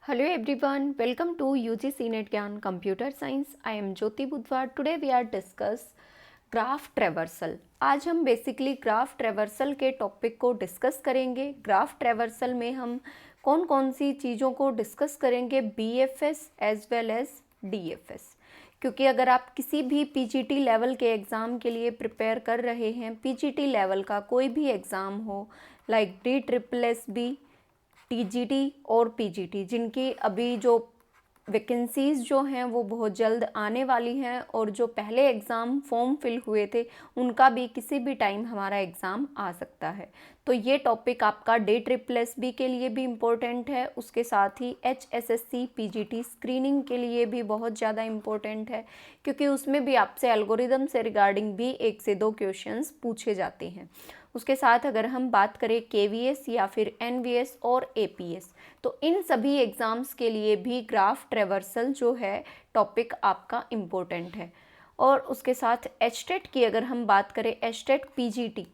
Hello everyone, welcome to UGC Net Gyan Computer Science. I am Jyoti Budhwar. Today we are discuss graph traversal. आज हम basically graph traversal के topic को discuss करेंगे। Graph traversal में हम कौन कौन सी चीज़ों को डिस्कस करेंगे, BFS as well as DFS। क्योंकि अगर आप किसी भी PGT लेवल के एग्ज़ाम के लिए प्रिपेयर कर रहे हैं, PGT लेवल का कोई भी एग्ज़ाम हो लाइक DSSS, TGT और PGT, जिनकी अभी जो वैकेंसीज़ जो हैं वो बहुत जल्द आने वाली हैं और जो पहले एग्ज़ाम फॉर्म फिल हुए थे उनका भी किसी भी टाइम हमारा एग्ज़ाम आ सकता है। तो ये टॉपिक आपका DSSS के लिए भी इम्पोर्टेंट है, उसके साथ ही HSSC PGT स्क्रीनिंग के लिए भी बहुत ज़्यादा इम्पोर्टेंट है, क्योंकि उसमें भी आपसे एल्गोरिदम से रिगार्डिंग भी 1 से 2 क्वेश्चंस पूछे जाते हैं। उसके साथ अगर हम बात करें KVS या फिर NVS और APS, तो इन सभी एग्ज़ाम्स के लिए भी ग्राफ ट्रैवर्सल जो है टॉपिक आपका इम्पोर्टेंट है। और उसके साथ HTET की अगर हम बात करें, HTET PGT,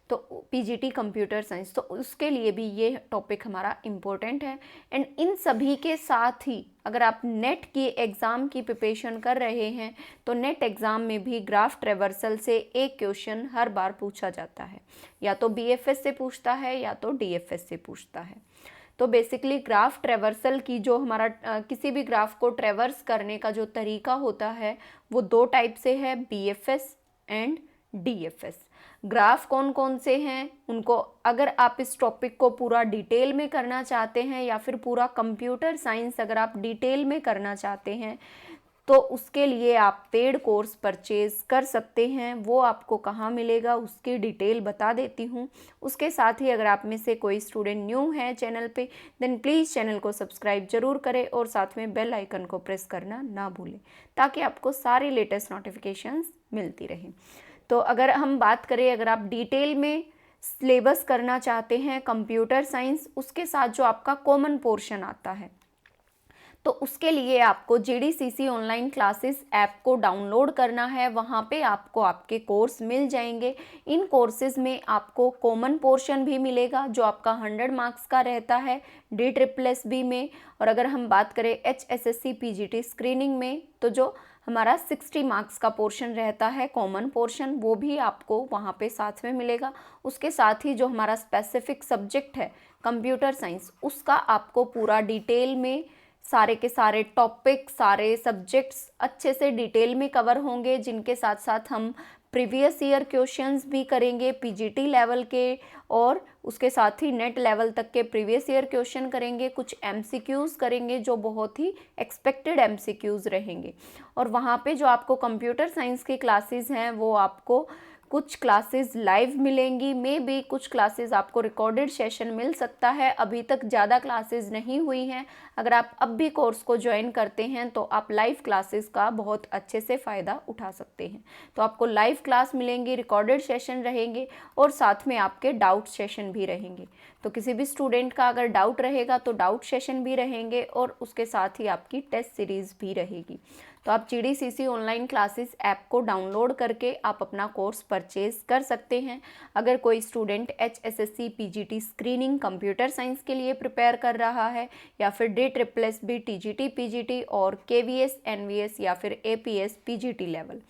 तो PGT कंप्यूटर साइंस, तो उसके लिए भी ये टॉपिक हमारा इम्पोर्टेंट है। एंड इन सभी के साथ ही अगर आप नेट की एग्ज़ाम की प्रिपरेशन कर रहे हैं तो नेट एग्ज़ाम में भी ग्राफ ट्रैवर्सल से एक क्वेश्चन हर बार पूछा जाता है, या तो BFS से पूछता है या तो DFS से पूछता है। तो बेसिकली ग्राफ ट्रैवर्सल की जो हमारा किसी भी ग्राफ को ट्रैवर्स करने का जो तरीका होता है वो 2 टाइप से है, BFS एंड DFS। ग्राफ कौन कौन से हैं उनको, अगर आप इस टॉपिक को पूरा डिटेल में करना चाहते हैं या फिर पूरा कंप्यूटर साइंस अगर आप डिटेल में करना चाहते हैं तो उसके लिए आप पेड कोर्स परचेज़ कर सकते हैं। वो आपको कहाँ मिलेगा उसकी डिटेल बता देती हूँ। उसके साथ ही अगर आप में से कोई स्टूडेंट न्यू है चैनल पे, देन प्लीज़ चैनल को सब्सक्राइब जरूर करें और साथ में बेल आइकन को प्रेस करना ना भूलें, ताकि आपको सारी लेटेस्ट नोटिफिकेशंस मिलती रहें। तो अगर हम बात करें, अगर आप डिटेल में सिलेबस करना चाहते हैं कंप्यूटर साइंस, उसके साथ जो आपका कॉमन पोर्शन आता है, तो उसके लिए आपको GDCC ऑनलाइन क्लासेस ऐप को डाउनलोड करना है। वहाँ पे आपको आपके कोर्स मिल जाएंगे। इन कोर्सेज़ में आपको कॉमन पोर्शन भी मिलेगा जो आपका 100 मार्क्स का रहता है DSSS में। और अगर हम बात करें HSSC PGT स्क्रीनिंग में, तो जो हमारा 60 मार्क्स का पोर्शन रहता है कॉमन पोर्शन, वो भी आपको वहाँ पे साथ में मिलेगा। उसके साथ ही जो हमारा स्पेसिफिक सब्जेक्ट है कंप्यूटर साइंस, उसका आपको पूरा डिटेल में सारे के सारे टॉपिक, सारे सब्जेक्ट्स अच्छे से डिटेल में कवर होंगे, जिनके साथ साथ हम प्रीवियस ईयर क्वेश्चंस भी करेंगे PGT लेवल के, और उसके साथ ही नेट लेवल तक के प्रीवियस ईयर क्वेश्चन करेंगे। कुछ MCQs करेंगे जो बहुत ही एक्सपेक्टेड MCQs रहेंगे। और वहाँ पे जो आपको कंप्यूटर साइंस की क्लासेस हैं वो आपको कुछ क्लासेस लाइव मिलेंगी, में भी कुछ क्लासेस आपको रिकॉर्डेड सेशन मिल सकता है। अभी तक ज़्यादा क्लासेस नहीं हुई हैं। अगर आप अब भी कोर्स को ज्वाइन करते हैं तो आप लाइव क्लासेस का बहुत अच्छे से फ़ायदा उठा सकते हैं। तो आपको लाइव क्लास मिलेंगी, रिकॉर्डेड सेशन रहेंगे और साथ में आपके डाउट सेशन भी रहेंगे। तो किसी भी स्टूडेंट का अगर डाउट रहेगा तो डाउट सेशन भी रहेंगे और उसके साथ ही आपकी टेस्ट सीरीज़ भी रहेगी। तो आप GDCC ऑनलाइन क्लासेस ऐप को डाउनलोड करके आप अपना कोर्स परचेज कर सकते हैं। अगर कोई student HSSC PGT screening computer science के लिए प्रिपेयर कर रहा है, या फिर DSSS TGT PGT और KVS NVS या फिर APS PGT लेवल,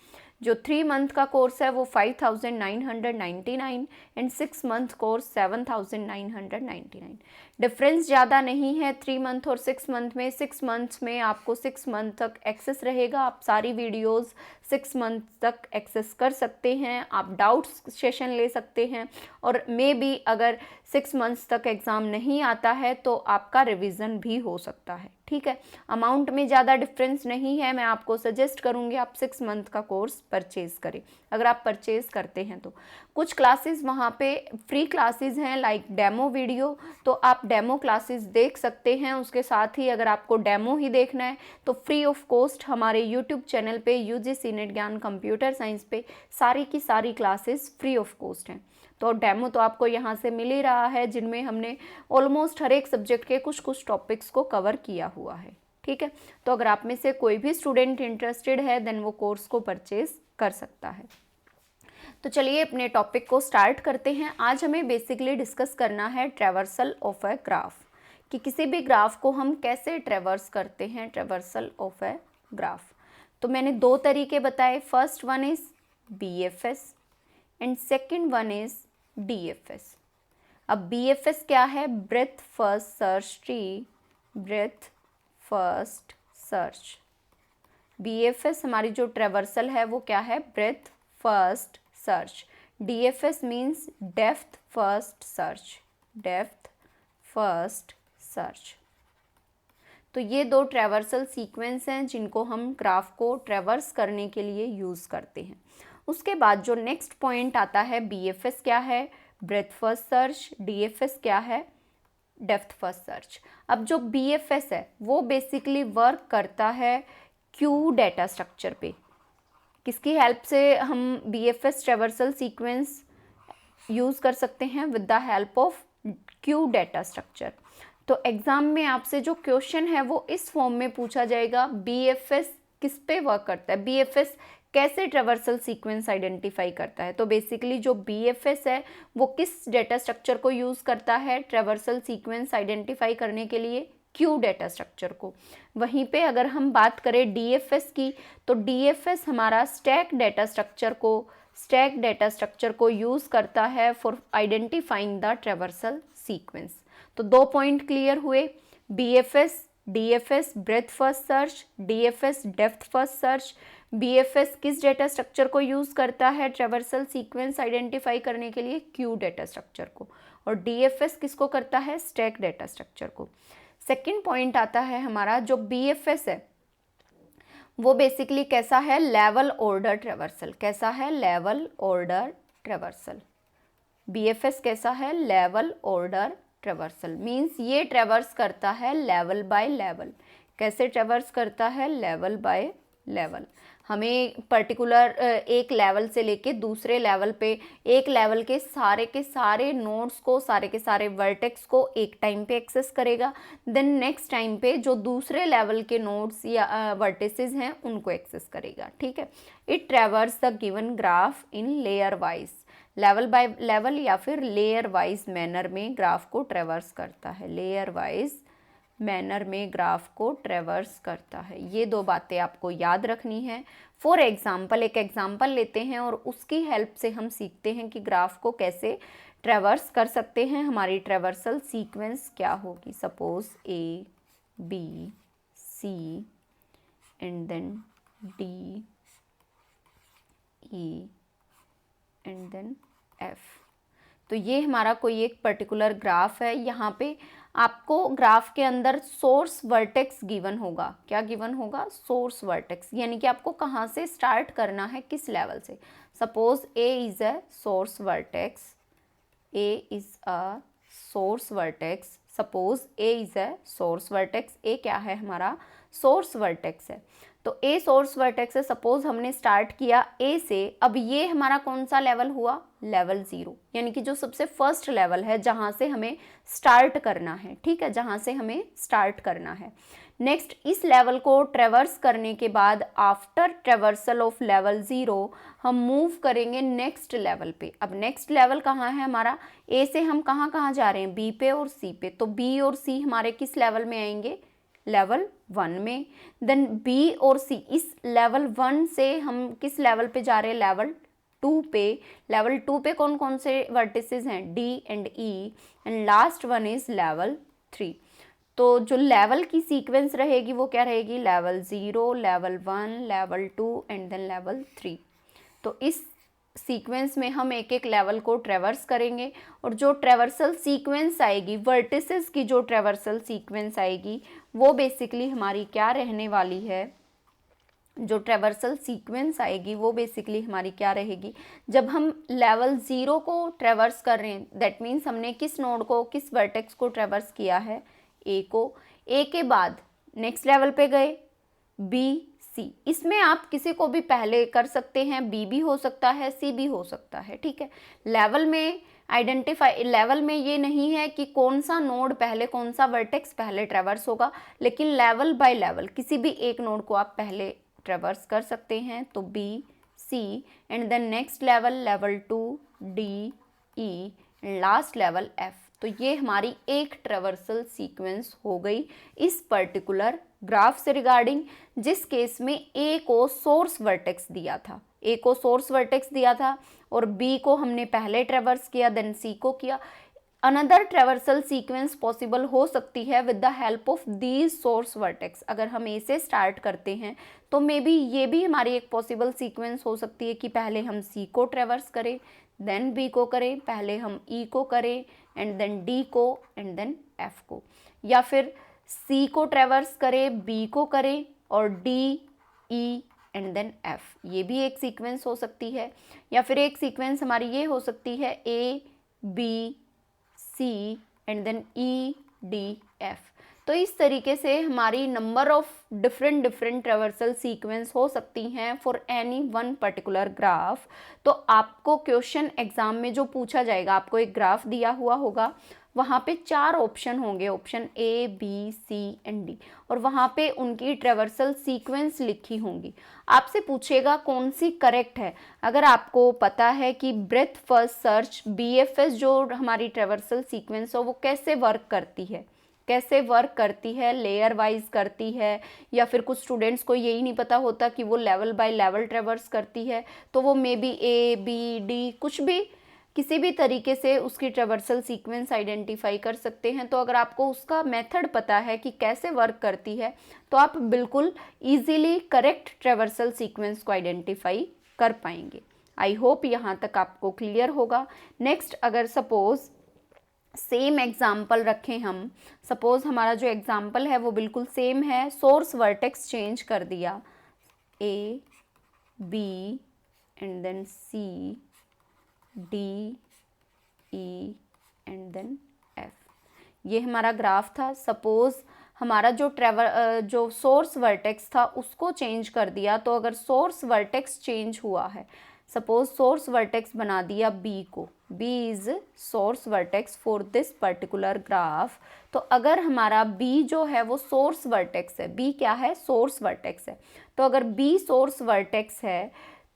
जो 3 मंथ का कोर्स है वो 5999 एंड 6 मंथ कोर्स 7999। डिफरेंस ज़्यादा नहीं है 3 मंथ और 6 मंथ में। 6 मंथ में आपको 6 मंथ तक एक्सेस रहेगा, आप सारी वीडियोस 6 मंथ तक एक्सेस कर सकते हैं, आप डाउट्स सेशन ले सकते हैं, और मे बी अगर 6 मंथ्स तक एग्ज़ाम नहीं आता है तो आपका रिवीजन भी हो सकता है। ठीक है, अमाउंट में ज़्यादा डिफरेंस नहीं है। मैं आपको सजेस्ट करूँगी आप 6 मंथ का कोर्स परचेज़ करें। अगर आप परचेज़ करते हैं तो कुछ क्लासेस वहाँ पे फ्री क्लासेस हैं लाइक डेमो वीडियो, तो आप डेमो क्लासेस देख सकते हैं। उसके साथ ही अगर आपको डेमो ही देखना है तो फ्री ऑफ कॉस्ट हमारे यूट्यूब चैनल पे UGC नेट ज्ञान कंप्यूटर साइंस पे सारी की सारी क्लासेस फ्री ऑफ कॉस्ट हैं। तो डेमो तो आपको यहाँ से मिल ही रहा है, जिनमें हमने ऑलमोस्ट हर एक सब्जेक्ट के कुछ कुछ टॉपिक्स को कवर किया हुआ है। ठीक है, तो अगर आप में से कोई भी स्टूडेंट इंटरेस्टेड है देन वो कोर्स को परचेज कर सकता है। तो चलिए अपने टॉपिक को स्टार्ट करते हैं। आज हमें बेसिकली डिस्कस करना है ट्रैवर्सल ऑफ अ ग्राफ। कि किसी भी ग्राफ को हम कैसे ट्रेवर्स करते हैं, ट्रेवर्सल ऑफ ए ग्राफ। तो मैंने दो तरीके बताए, first one is BFS and second one is DFS। अब BFS क्या है? Breath first search tree, breath first search. BFS हमारी जो ट्रेवर्सल है वो क्या है? Breath first search. DFS means depth first search, depth first search. तो ये दो ट्रेवर्सल सीक्वेंस हैं जिनको हम ग्राफ को ट्रेवर्स करने के लिए यूज़ करते हैं। उसके बाद जो नेक्स्ट पॉइंट आता है, BFS क्या है? Breath first search. DFS क्या है? Depth first search. अब जो BFS है वो बेसिकली वर्क करता है क्यू डेटा स्ट्रक्चर पे। किसकी हेल्प से हम BFS ट्रेवर्सल सीक्वेंस यूज़ कर सकते हैं? With the help of Q data structure. तो एग्ज़ाम में आपसे जो क्वेश्चन है वो इस फॉर्म में पूछा जाएगा, BFS किस पे वर्क करता है, BFS कैसे ट्रेवर्सल सीक्वेंस आइडेंटिफाई करता है। तो बेसिकली जो BFS है वो किस डेटा स्ट्रक्चर को यूज़ करता है ट्रेवर्सल सीक्वेंस आइडेंटिफाई करने के लिए? क्यू डेटा स्ट्रक्चर को। वहीं पे अगर हम बात करें DFS की, तो DFS हमारा स्टैक डेटा स्ट्रक्चर को यूज़ करता है for identifying the traversal sequence. तो दो पॉइंट क्लियर हुए, BFS, DFS breath first search, DFS depth first search. BFS किस डेटा स्ट्रक्चर को यूज़ करता है ट्रेवर्सल सीक्वेंस आइडेंटिफाई करने के लिए? क्यू डेटा स्ट्रक्चर को। और DFS किसको करता है? स्टैक डेटा स्ट्रक्चर को। सेकेंड पॉइंट आता है हमारा, जो BFS है वो बेसिकली कैसा है? Level order traversal. कैसा है? Level order traversal. BFS कैसा है? Level order traversal. मीन्स ये ट्रेवर्स करता है लेवल बाय लेवल। कैसे ट्रेवर्स करता है? Level by level. हमें पर्टिकुलर एक लेवल से लेके दूसरे लेवल पे, एक लेवल के सारे नोड्स को, सारे के सारे वर्टेक्स को एक टाइम पे एक्सेस करेगा। देन नेक्स्ट टाइम पे जो दूसरे लेवल के नोड्स या वर्टिसेस हैं उनको एक्सेस करेगा। ठीक है। It ट्रेवर्स the given graph in layer wise, level by level या फिर लेयर वाइज मैनर में ग्राफ को ट्रेवर्स करता है। लेयर वाइज मैनर में ग्राफ को ट्रेवर्स करता है। ये दो बातें आपको याद रखनी है। फॉर एग्जाम्पल, एक एग्जाम्पल लेते हैं और उसकी हेल्प से हम सीखते हैं कि ग्राफ को कैसे ट्रेवर्स कर सकते हैं। हमारी ट्रेवर्सल सीक्वेंस क्या होगी? Suppose A, B, C and then D, E and then F। तो ये हमारा कोई एक पर्टिकुलर ग्राफ है। यहाँ पे आपको ग्राफ के अंदर सोर्स वर्टेक्स गिवन होगा। क्या गिवन होगा? सोर्स वर्टेक्स, यानी कि आपको कहाँ से स्टार्ट करना है, किस लेवल से। Suppose A is a source vertex, A is a source vertex. Suppose A is a source vertex, A क्या है? हमारा सोर्स वर्टेक्स है। तो A सोर्स वर्टेक्स है। सपोज हमने स्टार्ट किया A से, अब ये हमारा कौन सा लेवल हुआ? लेवल 0, यानी कि जो सबसे फर्स्ट लेवल है जहाँ से हमें स्टार्ट करना है। ठीक है, जहाँ से हमें स्टार्ट करना है। नेक्स्ट, इस लेवल को ट्रेवर्स करने के बाद आफ्टर ट्रेवर्सल ऑफ लेवल 0 हम मूव करेंगे नेक्स्ट लेवल पे। अब नेक्स्ट लेवल कहाँ है हमारा? A से हम कहाँ कहाँ जा रहे हैं? B पे और C पे। तो B और C हमारे किस लेवल में आएंगे? लेवल 1 में। देन B और C, इस लेवल 1 से हम किस लेवल पे जा रहे हैं? लेवल 2 पे। लेवल 2 पे कौन कौन से वर्टिसेस हैं? D and E and last one is level 3। तो जो लेवल की सीक्वेंस रहेगी वो क्या रहेगी? Level 0, level 1, level 2 and then level 3। तो इस सीक्वेंस में हम एक एक लेवल को ट्रेवर्स करेंगे और जो ट्रेवर्सल सीक्वेंस आएगी, वर्टिसेस की जो ट्रेवर्सल सीक्वेंस आएगी वो बेसिकली हमारी क्या रहने वाली है? जो ट्रेवर्सल सीक्वेंस आएगी वो बेसिकली हमारी क्या रहेगी? जब हम लेवल 0 को ट्रेवर्स कर रहे हैं, दैट मीन्स हमने किस नोड को, किस वर्टेक्स को ट्रेवर्स किया है? A को। A के बाद नेक्स्ट लेवल पे गए B, C। इसमें आप किसी को भी पहले कर सकते हैं, B भी हो सकता है, C भी हो सकता है। ठीक है। लेवल में ये नहीं है कि कौन सा नोड पहले, कौन सा वर्टेक्स पहले ट्रेवर्स होगा, लेकिन लेवल बाय लेवल किसी भी एक नोड को आप पहले ट्रेवर्स कर सकते हैं। तो B, C and then next level, level 2, D, E, last level F। तो ये हमारी एक ट्रेवर्सल सीक्वेंस हो गई इस पर्टिकुलर ग्राफ से रिगार्डिंग, जिस केस में ए को सोर्स वर्टेक्स दिया था, ए को सोर्स वर्टेक्स दिया था और बी को हमने पहले ट्रेवर्स किया, देन सी को किया। अनदर ट्रेवर्सल सीक्वेंस पॉसिबल हो सकती है with the help of these source vertex. अगर हम ए से स्टार्ट करते हैं तो मे बी ये भी हमारी एक पॉसिबल सीक्वेंस हो सकती है कि पहले हम सी को ट्रेवर्स करें, देन बी को करें, पहले हम ई को करें एंड देन डी को एंड देन एफ को, या फिर सी को ट्रेवर्स करें, बी को करें और D, E and then F. ये भी एक सीक्वेंस हो सकती है। या फिर एक सीक्वेंस हमारी ये हो सकती है A B C and then E D F. तो इस तरीके से हमारी number of different traversal sequence हो सकती हैं for any one particular graph. तो आपको क्वेश्चन एग्जाम में जो पूछा जाएगा, आपको एक ग्राफ दिया हुआ होगा, वहाँ पे 4 ऑप्शन होंगे, option A B C and D, और वहाँ पे उनकी ट्रेवर्सल सीक्वेंस लिखी होंगी। आपसे पूछेगा कौन सी करेक्ट है। अगर आपको पता है कि ब्रेथ फर्स्ट सर्च बीएफएस जो हमारी ट्रेवर्सल सीक्वेंस हो वो कैसे वर्क करती है, लेयर वाइज करती है, या फिर कुछ स्टूडेंट्स को यही नहीं पता होता कि वो लेवल बाय लेवल ट्रेवर्स करती है, तो वो maybe A B D कुछ भी किसी भी तरीके से उसकी ट्रेवर्सल सीक्वेंस आइडेंटिफाई कर सकते हैं। तो अगर आपको उसका मेथड पता है कि कैसे वर्क करती है तो आप बिल्कुल इजीली करेक्ट ट्रेवर्सल सीक्वेंस को आइडेंटिफाई कर पाएंगे। आई होप यहाँ तक आपको क्लियर होगा। नेक्स्ट, अगर सपोज सेम एग्जाम्पल रखें हम, सपोज हमारा जो एग्जाम्पल है वो बिल्कुल सेम है, सोर्स वर्टेक्स चेंज कर दिया, A B and then C D E and then F. ये हमारा ग्राफ था। सपोज हमारा जो सोर्स वर्टेक्स था उसको चेंज कर दिया, तो अगर सोर्स वर्टेक्स चेंज हुआ है, सपोज सोर्स वर्टेक्स बना दिया बी को, B is source vertex for this particular graph, तो अगर हमारा बी जो है वो सोर्स वर्टेक्स है, बी क्या है, सोर्स वर्टेक्स है, तो अगर बी सोर्स वर्टेक्स है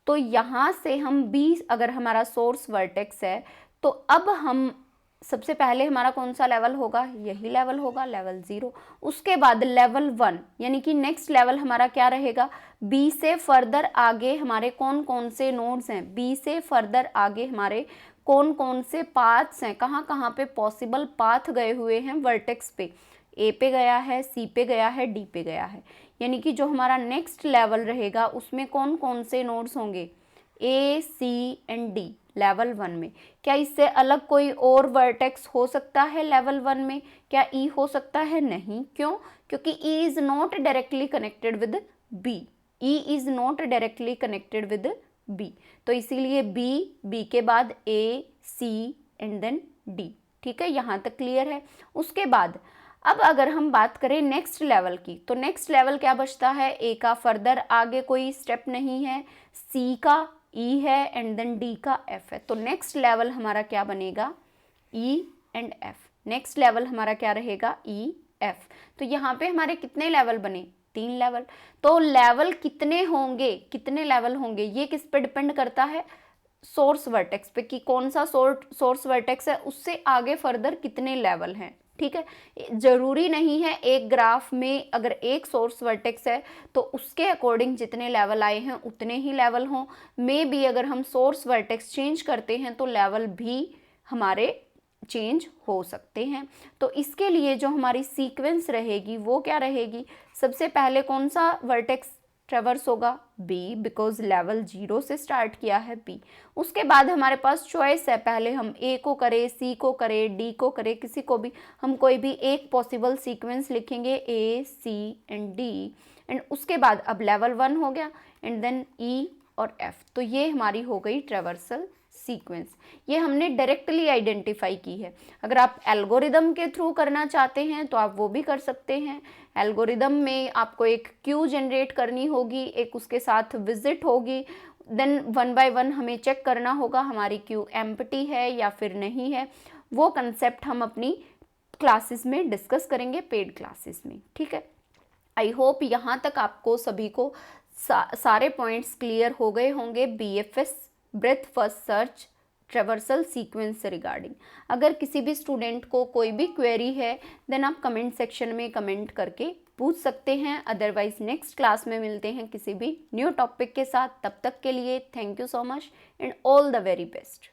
तो यहाँ से हम बी, अगर हमारा सोर्स वर्टेक्स है तो अब हम सबसे पहले हमारा कौन सा लेवल होगा, यही लेवल होगा, लेवल 0। उसके बाद लेवल 1 यानी कि नेक्स्ट लेवल हमारा क्या रहेगा, बी से फर्दर आगे हमारे कौन कौन से नोड्स हैं, बी से फर्दर आगे हमारे कौन कौन से पाथ्स हैं, कहाँ कहाँ पे पॉसिबल पाथ गए हुए हैं वर्टेक्स पे, ए पे गया है, सी पे गया है, डी पे गया है। यानी कि जो हमारा नेक्स्ट लेवल रहेगा उसमें कौन कौन से नोड्स होंगे, ए सी एंड डी लेवल 1 में। क्या इससे अलग कोई और वर्टेक्स हो सकता है लेवल 1 में, क्या ई हो सकता है, नहीं। क्यों, क्योंकि E is not directly connected with B, E is not directly connected with B, तो इसीलिए बी के बाद A C and then D. ठीक है, यहाँ तक क्लियर है। उसके बाद अब अगर हम बात करें नेक्स्ट लेवल की, तो नेक्स्ट लेवल क्या बचता है, ए का फर्दर आगे कोई स्टेप नहीं है, सी का ई है एंड देन डी का एफ है, तो नेक्स्ट लेवल हमारा क्या बनेगा, E and F. Next level हमारा क्या रहेगा, ई एफ। तो यहाँ पे हमारे कितने लेवल बने, 3 लेवल। तो लेवल कितने होंगे, कितने लेवल होंगे, ये किस पे डिपेंड करता है, सोर्स वर्टेक्स पे, कि कौन सा सोर्स वर्टेक्स है, उससे आगे फर्दर कितने लेवल हैं। ठीक है, जरूरी नहीं है एक ग्राफ में अगर एक सोर्स वर्टेक्स है तो उसके अकॉर्डिंग जितने लेवल आए हैं उतने ही लेवल हों। मे बी अगर हम सोर्स वर्टेक्स चेंज करते हैं तो लेवल भी हमारे चेंज हो सकते हैं। तो इसके लिए जो हमारी सीक्वेंस रहेगी वो क्या रहेगी, सबसे पहले कौन सा वर्टेक्स ट्रेवर्स होगा, बी, बिकॉज लेवल 0 से स्टार्ट किया है बी। उसके बाद हमारे पास चॉइस है, पहले हम ए को करें, सी को करें, डी को करें, किसी को भी हम कोई भी एक पॉसिबल सीक्वेंस लिखेंगे, ए सी एंड डी, एंड उसके बाद अब लेवल 1 हो गया एंड देन ई और एफ। तो ये हमारी हो गई ट्रेवर्सल सीक्वेंस, ये हमने डायरेक्टली आइडेंटिफाई की है। अगर आप एल्गोरिदम के थ्रू करना चाहते हैं तो आप वो भी कर सकते हैं। एल्गोरिदम में आपको एक क्यू जनरेट करनी होगी, एक उसके साथ विजिट होगी, देन 1 बाय 1 हमें चेक करना होगा हमारी क्यू एम्प्टी है या फिर नहीं है। वो कंसेप्ट हम अपनी क्लासेस में डिस्कस करेंगे, पेड क्लासेस में। ठीक है, आई होप यहाँ तक आपको सभी को सारे पॉइंट्स क्लियर हो गए होंगे। BFS breath first search traversal sequence से रिगार्डिंग। अगर किसी भी स्टूडेंट को कोई भी क्वेरी है देन आप कमेंट सेक्शन में कमेंट करके पूछ सकते हैं। अदरवाइज नेक्स्ट क्लास में मिलते हैं किसी भी न्यू टॉपिक के साथ। तब तक के लिए thank you so much and all the very best.